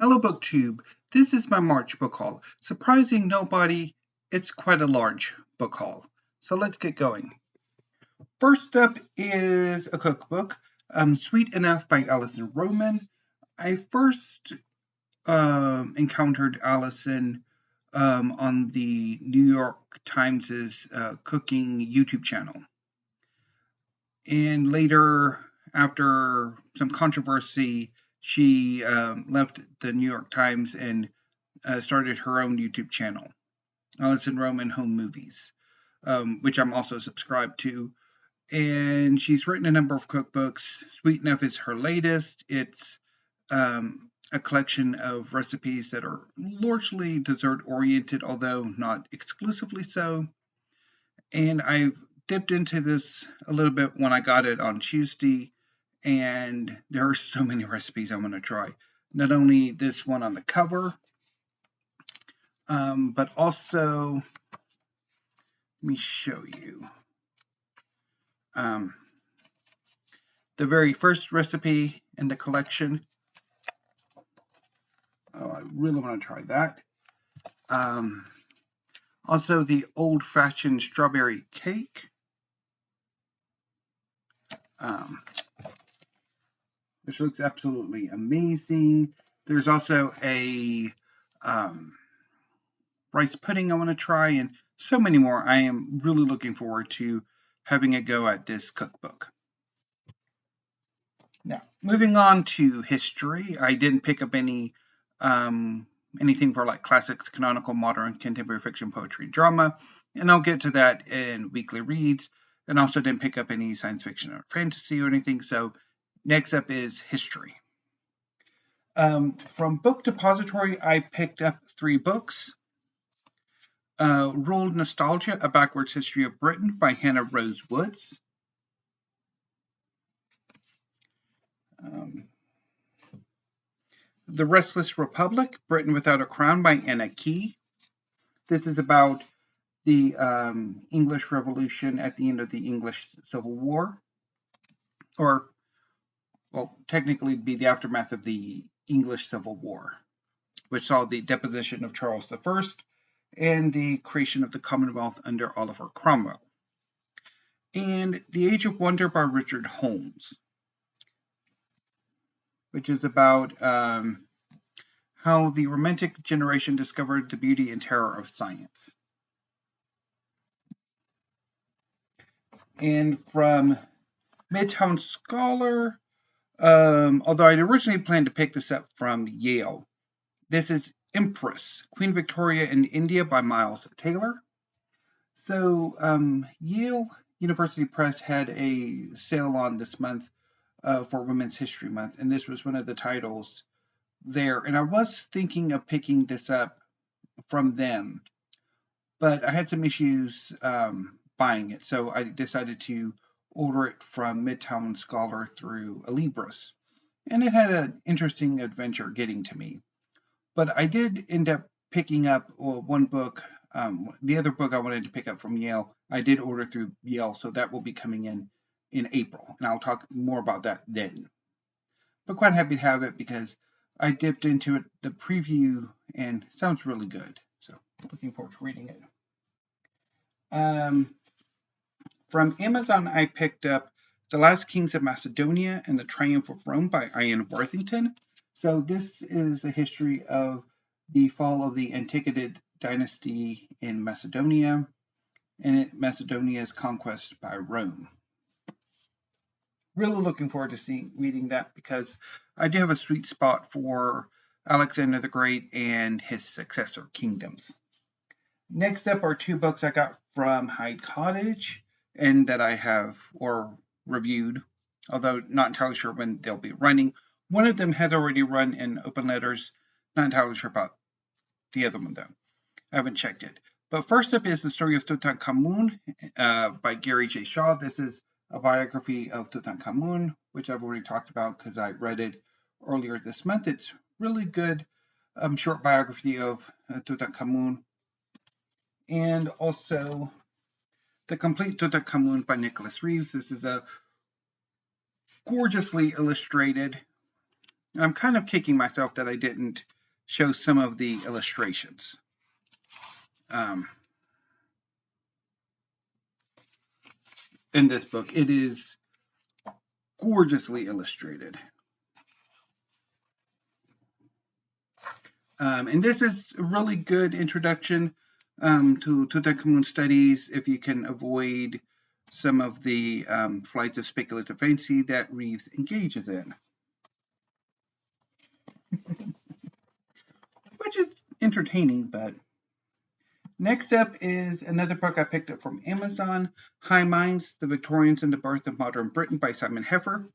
Hello BookTube, this is my March book haul. Surprising nobody, it's quite a large book haul. So let's get going. First up is a cookbook, Sweet Enough by Alison Roman. I first encountered Alison on the New York Times' cooking YouTube channel. And later, after some controversy, she left the New York Times and started her own YouTube channel, Alison Roman Home Movies, which I'm also subscribed to. And she's written a number of cookbooks. Sweet Enough is her latest. It's a collection of recipes that are largely dessert-oriented, although not exclusively so. And I've dipped into this a little bit when I got it on Tuesday, and there are so many recipes I want to try. Not only this one on the cover, but also, let me show you. The very first recipe in the collection. Oh, I really want to try that. Also, the old-fashioned strawberry cake. Which looks absolutely amazing. There's also a rice pudding I want to try, and so many more. I am really looking forward to having a go at this cookbook. Now, moving on to history, I didn't pick up any anything for like classics, canonical, modern, contemporary fiction, poetry, and drama, and I'll get to that in weekly reads. And also didn't pick up any science fiction or fantasy or anything. So next up is history. From Book Depository, I picked up 3 books. Ruled Nostalgia, A Backwards History of Britain by Hannah Rose Woods. The Restless Republic, Britain Without a Crown by Anna Key. This is about the English Revolution at the end of the English Civil War. Or, well, technically it'd be the aftermath of the English Civil War, which saw the deposition of Charles I and the creation of the Commonwealth under Oliver Cromwell. And The Age of Wonder by Richard Holmes, which is about how the Romantic generation discovered the beauty and terror of science. And from Midtown Scholar, although I'd originally planned to pick this up from Yale, this is Empress, Queen Victoria in India by Miles Taylor. So Yale University Press had a sale on this month for Women's History Month, and this was one of the titles there. And I was thinking of picking this up from them, but I had some issues buying it, so I decided to order it from Midtown Scholar through Alibris. And it had an interesting adventure getting to me. But I did end up picking up one book. The other book I wanted to pick up from Yale, I did order through Yale, so that will be coming in April. And I'll talk more about that then. But quite happy to have it because I dipped into it, the preview, and it sounds really good. So looking forward to reading it. From Amazon, I picked up The Last Kings of Macedonia and the Triumph of Rome by Ian Worthington. So this is a history of the fall of the Antiquated dynasty in Macedonia and Macedonia's conquest by Rome. Really looking forward to reading that because I do have a sweet spot for Alexander the Great and his successor kingdoms. Next up are 2 books I got from Hyde Cottage and that I have reviewed, although not entirely sure when they'll be running. One of them has already run in Open Letters. Not entirely sure about the other one, though. I haven't checked it. But first up is The Story of Tutankhamun by Gary J. Shaw. This is a biography of Tutankhamun, which I've already talked about because I read it earlier this month. It's really good short biography of Tutankhamun. And also The Complete Tutankhamun by Nicholas Reeves. This is a gorgeously illustrated I'm kind of kicking myself that I didn't show some of the illustrations. In this book, it is gorgeously illustrated. And this is a really good introduction to Tutankhamun studies if you can avoid some of the flights of speculative fancy that Reeves engages in. Which is entertaining, but next up is another book I picked up from Amazon, High Minds, The Victorians and the Birth of Modern Britain by Simon Heffer.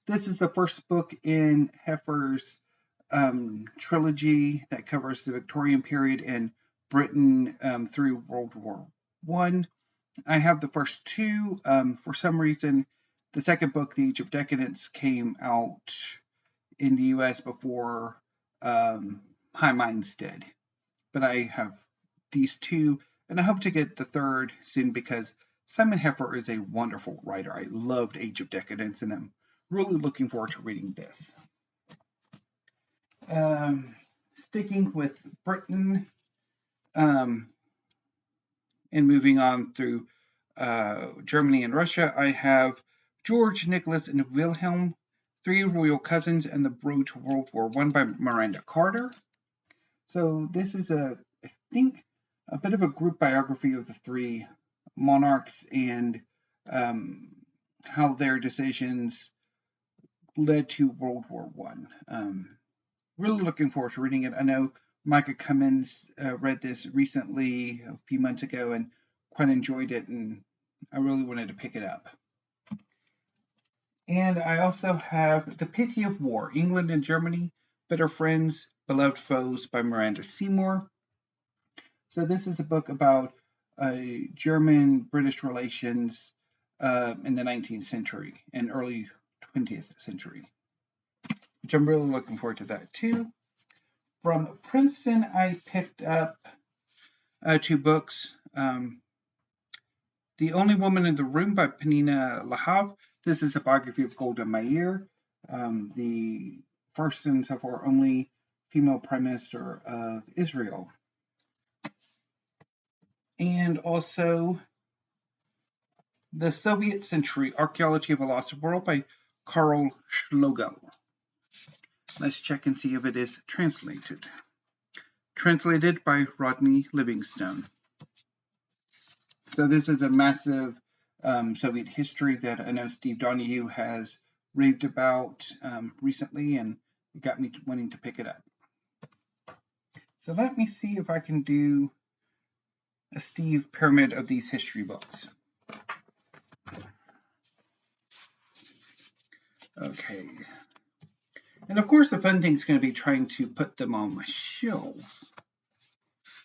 This is the first book in Heffer's trilogy that covers the Victorian period in Britain through World War I. I have the first two. For some reason, the second book, The Age of Decadence, came out in the US before High Minds did. But I have these two, and I hope to get the third soon because Simon Heffer is a wonderful writer. I loved Age of Decadence, and I'm really looking forward to reading this. Sticking with Britain and moving on through Germany and Russia, I have George, Nicholas, and Wilhelm, Three Royal Cousins and the Road to World War I by Miranda Carter. So this is I think, a bit of a group biography of the three monarchs and how their decisions led to World War I. Really looking forward to reading it. I know Micah Cummins read this recently, a few months ago, and quite enjoyed it, and I really wanted to pick it up. And I also have The Pity of War, England and Germany, Bitter Friends, Beloved Foes by Miranda Seymour. So this is a book about German-British relations in the 19th century and early 20th century, which I'm really looking forward to that too. From Princeton, I picked up two books. The Only Woman in the Room by Pnina Lahav. This is a biography of Golda Meir, the first and so far only female prime minister of Israel. And also The Soviet Century, Archaeology of a Lost World by Karl Schlogel. Let's check and see if it is translated. Translated by Rodney Livingstone. So this is a massive Soviet history that I know Steve Donahue has raved about recently, and it got me wanting to pick it up. So let me see if I can do a Steve pyramid of these history books. Okay. And of course, the fun thing is going to be trying to put them on my shelves.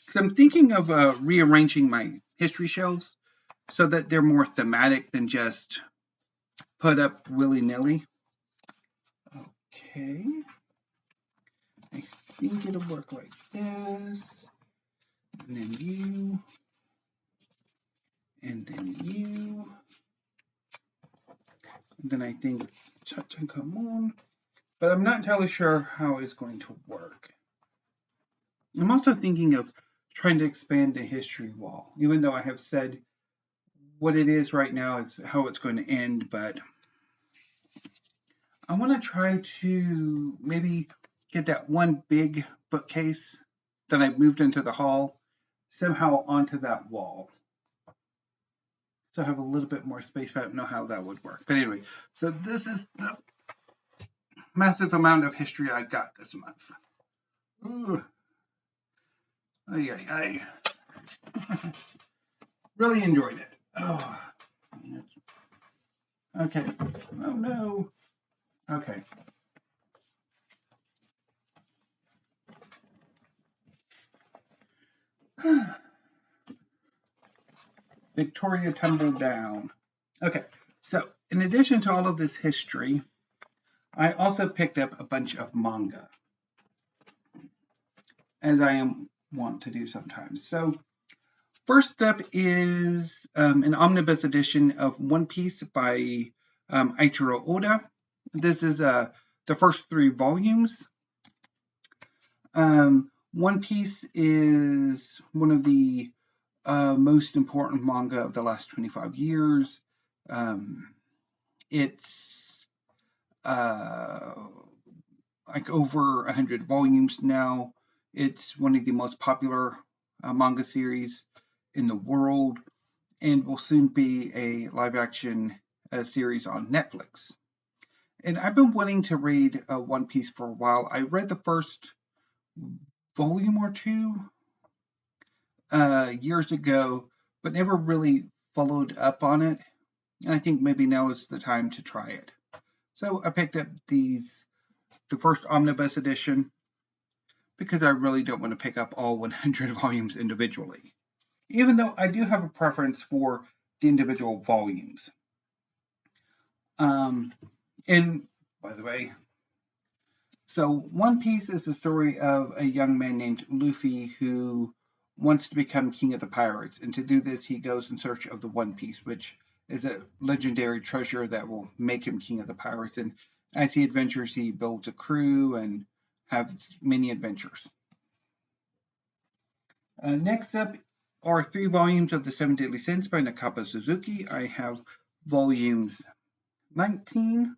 Because I'm thinking of rearranging my history shelves so that they're more thematic than just put up willy-nilly. Okay. I think it'll work like this. And then you. And then you. And then I think Tutankhamun. But I'm not entirely sure how it's going to work. I'm also thinking of trying to expand the history wall, even though I have said what it is right now is how it's going to end, but I want to try to maybe get that one big bookcase that I moved into the hall somehow onto that wall. So I have a little bit more space, but I don't know how that would work. But anyway, so this is the massive amount of history I got this month. Ooh. Ay, ay, ay. Really enjoyed it. Oh. Okay. Oh no. Okay. Victoria tumbled down. Okay, so in addition to all of this history, I also picked up a bunch of manga, as I want to do sometimes. So first up is an omnibus edition of One Piece by Eiichiro Oda. This is the the first 3 volumes. One Piece is one of the most important manga of the last 25 years. It's like over 100 volumes now. It's one of the most popular manga series in the world, and will soon be a live-action series on Netflix. And I've been wanting to read One Piece for a while. I read the first volume or 2 years ago, but never really followed up on it. And I think maybe now is the time to try it. So I picked up the first Omnibus edition, because I really don't want to pick up all 100 volumes individually, even though I do have a preference for the individual volumes. And by the way, so One Piece is the story of a young man named Luffy who wants to become king of the pirates. And to do this, he goes in search of the One Piece, which is a legendary treasure that will make him king of the pirates. And as he adventures, he builds a crew and have many adventures. Next up are 3 volumes of the 7 Deadly Sins by Nakaba Suzuki. I have volumes 19,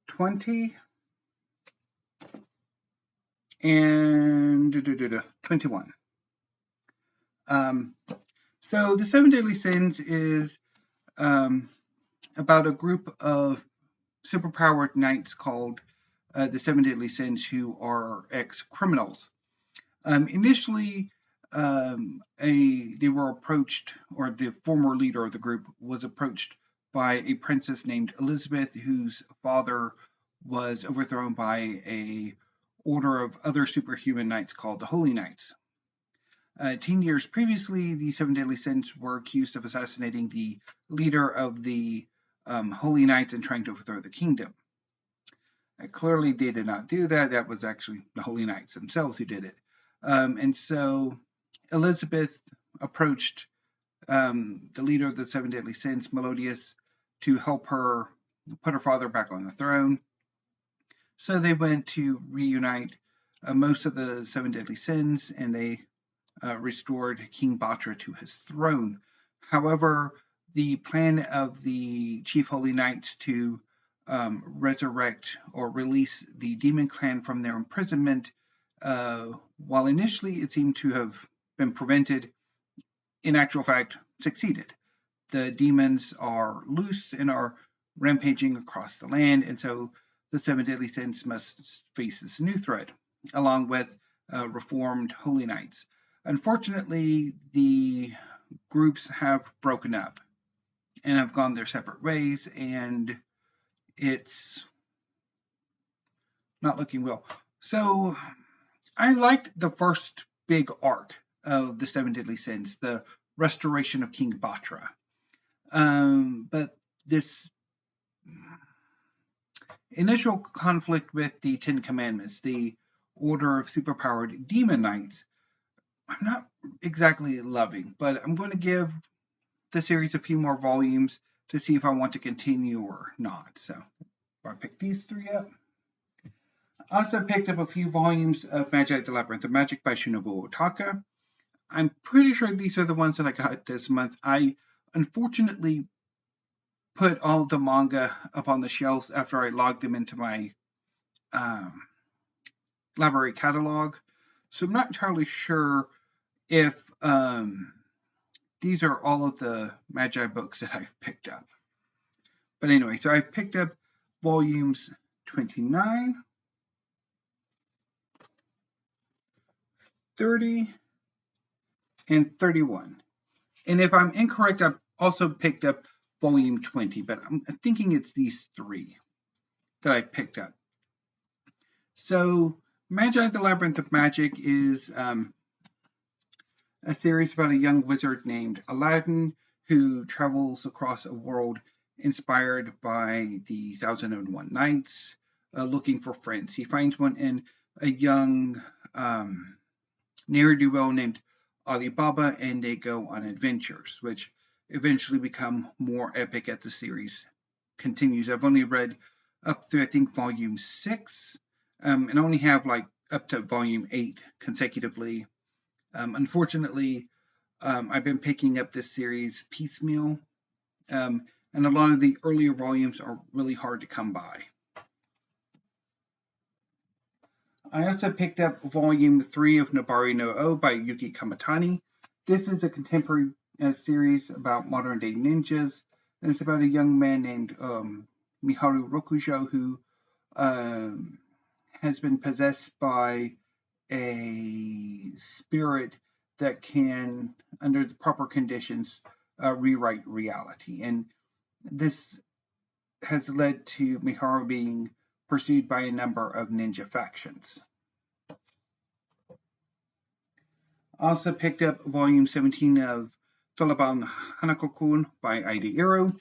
20, and 21. So the 7 Deadly Sins is about a group of superpowered knights called the 7 Deadly Sins, who are ex-criminals. Initially, they were approached, or the former leader of the group was approached by a princess named Elizabeth, whose father was overthrown by a order of other superhuman knights called the Holy Knights. 10 years previously, the 7 Deadly Sins were accused of assassinating the leader of the Holy Knights and trying to overthrow the kingdom. Clearly, they did not do that. That was actually the Holy Knights themselves who did it. And so Elizabeth approached the leader of the 7 Deadly Sins, Melodius, to help her put her father back on the throne. So they went to reunite most of the 7 Deadly Sins, and they restored King Batra to his throne. However, the plan of the Chief Holy Knights to resurrect or release the demon clan from their imprisonment, while initially it seemed to have been prevented, in actual fact succeeded. The demons are loose and are rampaging across the land, and so the 7 Deadly Sins must face this new threat, along with reformed Holy Knights. Unfortunately, the groups have broken up and have gone their separate ways, and it's not looking well. So I liked the first big arc of the 7 Deadly Sins, the restoration of King Batra. But this initial conflict with the 10 Commandments, the order of superpowered demon knights, I'm not exactly loving, but I'm going to give the series a few more volumes to see if I want to continue or not. So I picked these 3 up. I also picked up a few volumes of Magi the Labyrinth of Magic by Shinobu Ohtaka. I'm pretty sure these are the ones that I got this month. I unfortunately put all of the manga up on the shelves after I logged them into my library catalog. So I'm not entirely sure if these are all of the Magi books that I've picked up. But anyway, so I picked up volumes 29, 30, and 31. And if I'm incorrect, I've also picked up volume 20, but I'm thinking it's these 3 that I picked up. So Magi the Labyrinth of Magic is a series about a young wizard named Aladdin who travels across a world inspired by the 1001 Nights, looking for friends. He finds one in a young ne'er-do-well named Alibaba, and they go on adventures, which eventually become more epic as the series continues. I've only read up through, I think, volume 6, and only have like up to volume 8 consecutively. Unfortunately, I've been picking up this series piecemeal, and a lot of the earlier volumes are really hard to come by. I also picked up volume 3 of Nabari no O by Yuki Kamatani. This is a contemporary series about modern day ninjas, and it's about a young man named Miharu Rokujo who has been possessed by a spirit that can, under the proper conditions, rewrite reality. And this has led to Miharu being pursued by a number of ninja factions. Also picked up volume 17 of Tolaban Hanako-kun by AidaIro.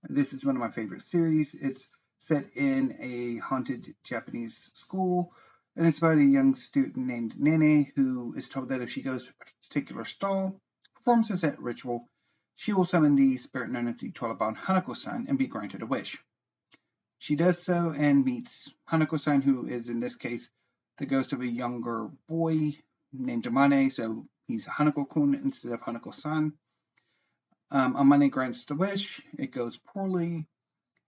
This is one of my favorite series. It's set in a haunted Japanese school, and it's about a young student named Nene who is told that if she goes to a particular stall, performs a set ritual, she will summon the spirit known as the Tolaban Hanako-san and be granted a wish. She does so and meets Hanako-san, who is in this case the ghost of a younger boy named Amane, so he's Hanako-kun instead of Hanako-san. Amane grants the wish, it goes poorly,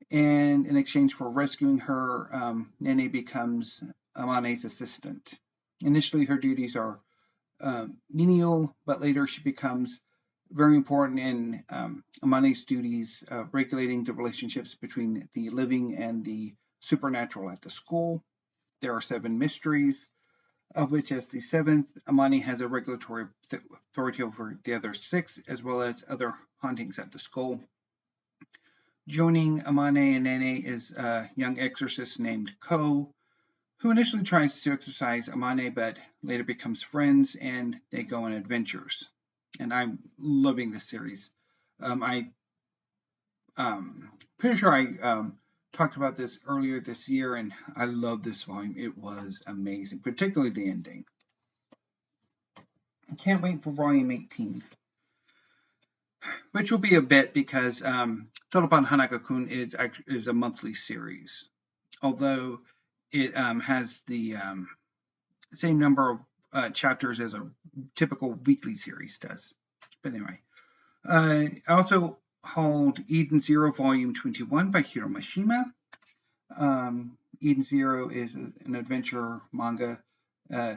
and in exchange for rescuing her, Nene becomes Amane's assistant. Initially, her duties are menial, but later she becomes very important in Amane's duties, regulating the relationships between the living and the supernatural at the school. There are 7 mysteries, of which as the 7th, Amane has a regulatory authority over the other 6, as well as other hauntings at the school. Joining Amane and Nene is a young exorcist named Ko, who initially tries to exorcise Amane, but later becomes friends, and they go on adventures. And I'm loving this series. I'm pretty sure I talked about this earlier this year, and I love this volume. It was amazing, particularly the ending. I can't wait for volume 18, which will be a bit because Tolaban Hanako-kun is a monthly series, although it has the same number of chapters as a typical weekly series does. But anyway, I also hold Eden Zero Volume 21 by Hiro Mashima. Eden Zero is an adventure manga,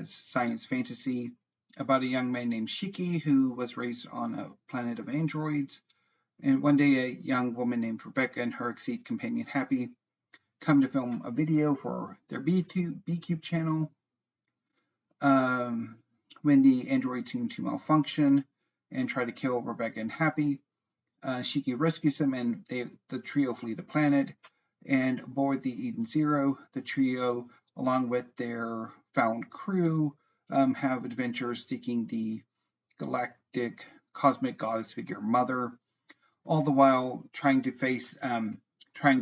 science fantasy, about a young man named Shiki who was raised on a planet of androids. And one day a young woman named Rebecca and her exceed companion Happy come to film a video for their B-Cube channel. When the androids seem to malfunction and try to kill Rebecca and Happy, Shiki rescues them and the trio flee the planet. And aboard the Eden Zero, the trio, along with their found crew, have adventures seeking the galactic cosmic goddess figure Mother, all the while trying to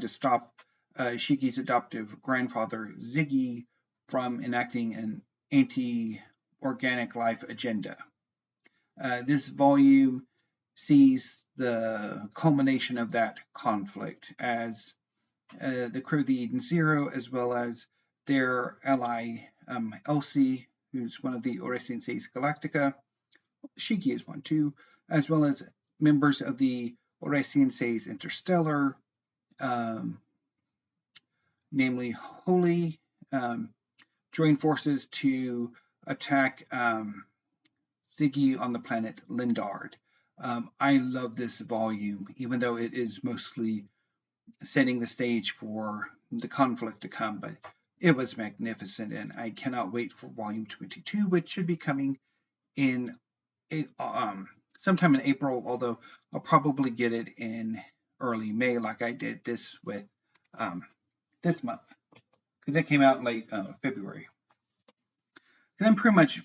stop Shiki's adoptive grandfather Ziggy from enacting an anti-organic life agenda. This volume sees the culmination of that conflict as the crew of the Eden Zero, as well as their ally Elsie, who's one of the Oresen Seis Galactica. Shiki is one too, as well as members of the Oresen Seis Interstellar, namely Holy, join forces to attack Ziggy on the planet Lindard. I love this volume, even though it is mostly setting the stage for the conflict to come, but it was magnificent, and I cannot wait for volume 22, which should be coming in sometime in April, although I'll probably get it in early May, like I did this with this month, because it came out in late February. And then pretty much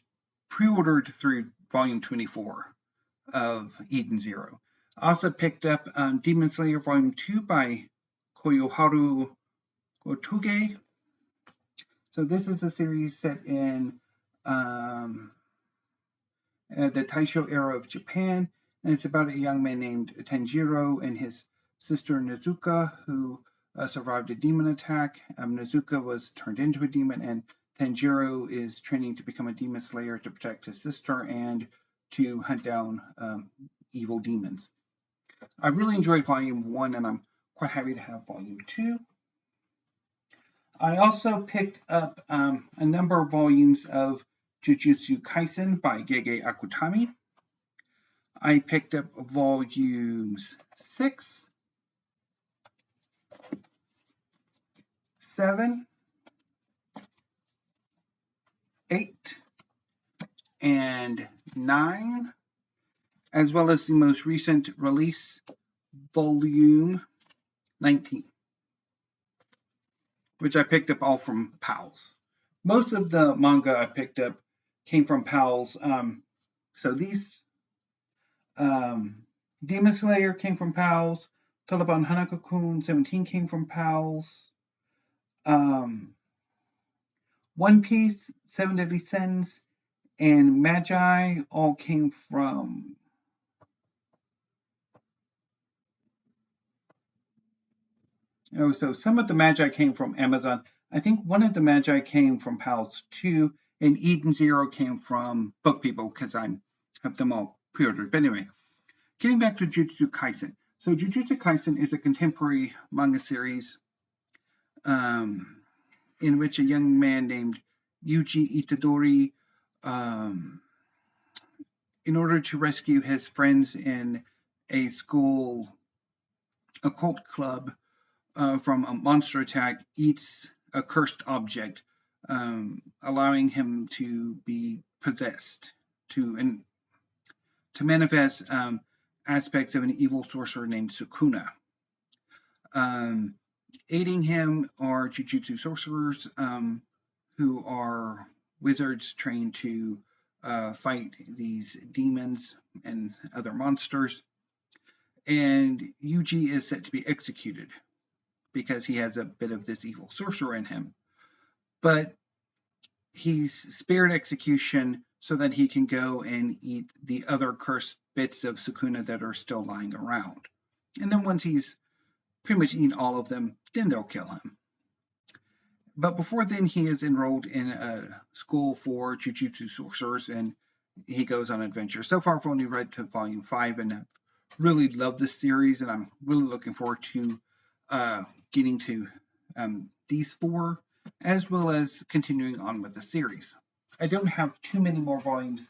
pre-ordered through volume 24 of Eden Zero. I also picked up Demon Slayer Volume 2 by Koyoharu Gotouge. So this is a series set in the Taisho era of Japan, and it's about a young man named Tanjiro and his sister Nezuka, who survived a demon attack. Nezuka was turned into a demon, and Tanjiro is training to become a demon slayer to protect his sister and to hunt down evil demons. I really enjoyed Volume 1, and I'm quite happy to have Volume 2. I also picked up a number of volumes of Jujutsu Kaisen by Gege Akutami. I picked up volumes 6, 7, 8, and 9, as well as the most recent release, volume 19, which I picked up all from PALS. Most of the manga I picked up came from PALS. So these Demon Slayer came from PALS. Taliban Hanako-kun 17 came from PALS. One Piece, Seven Deadly Sins, and Magi all came from so some of the Magi came from Amazon. I think one of the Magi came from PALS too, and Eden Zero came from Book People because I have them all pre-ordered. But anyway, getting back to Jujutsu Kaisen. So Jujutsu Kaisen is a contemporary manga series in which a young man named Yuji Itadori, in order to rescue his friends in a school occult club from a monster attack, eats a cursed object, allowing him to be possessed, to manifest aspects of an evil sorcerer named Sukuna. Aiding him are Jujutsu sorcerers who are wizards trained to fight these demons and other monsters. And Yuji is set to be executed because he has a bit of this evil sorcerer in him. But he's spared execution so that he can go and eat the other cursed bits of Sukuna that are still lying around. And then once he's pretty much eaten all of them, then they'll kill him. But before then, he is enrolled in a school for Jujutsu sorcerers, and he goes on adventures. So far, I've only read to volume 5, and I've really loved this series, and I'm really looking forward to getting to these 4, as well as continuing on with the series. I don't have too many more volumes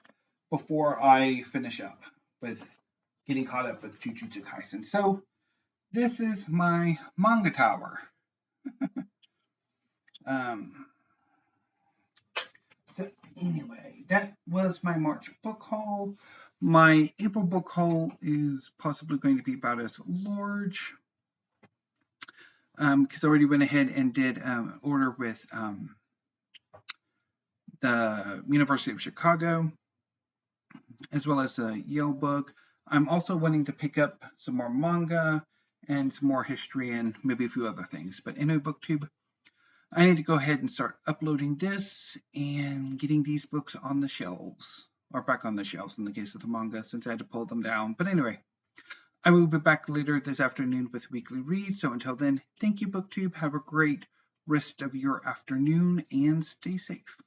before I finish up with getting caught up with Jujutsu Kaisen. So this is my manga tower. So anyway, that was my March book haul. My April book haul is possibly going to be about as large, because I already went ahead and did order with the University of Chicago, as well as the Yale book. I'm also wanting to pick up some more manga and some more history and maybe a few other things. But anyway, BookTube, I need to go ahead and start uploading this and getting these books on the shelves, or back on the shelves in the case of the manga, since I had to pull them down. But anyway, I will be back later this afternoon with weekly reads. So until then, thank you, BookTube. Have a great rest of your afternoon and stay safe.